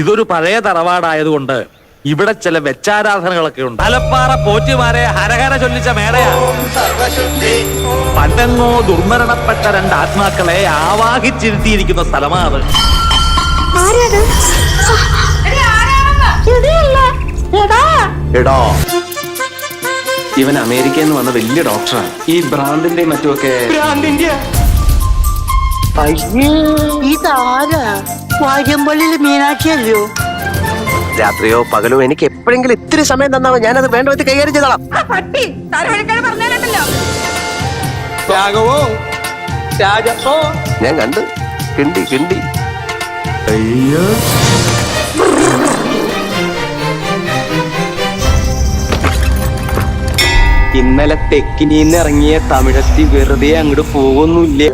ഇതൊരു പഴയ തറവാടായതുകൊണ്ട് ഇവിടെ ചില വെച്ചാരാധനകളൊക്കെ ഉണ്ട്. ആലപ്പാറ പോറ്റുമാരെ ഹരഹര ചൊല്ലിച്ച മേടയാ. പണ്ടെങ്ങോ ദുർമരണപ്പെട്ട രണ്ട് ആത്മാക്കളെ ആവാഹിച്ചിരുത്തിയിരിക്കുന്ന സ്ഥലമാണ് എടോ, ഇവൻ അമേരിക്കയിൽ നിന്ന് വന്ന വലിയ ഡോക്ടറാണ്. ഈ ഭ്രാന്തിന്റെ മറ്റുമൊക്കെ ഇതാരാ? വാര്യമ്പള്ളിയിലെ മീനാക്ഷിയല്ലോ. രാത്രിയോ പകലോ എനിക്ക് എപ്പോഴെങ്കിലും ഇത്തിരി സമയം തന്നാവോ, ഞാനത് വേണ്ട വിധത്തിൽ കൈകാര്യം ചെയ്തോളാം. ഞാൻ കണ്ട് കിണ്ടി കിണ്ടി. അയ്യോ, ഇന്നലെ തെക്കിനീന്ന് ഇറങ്ങിയ തമിഴത്തി വെറുതെ അങ്ങോട്ട് പോകുന്നില്ലേ?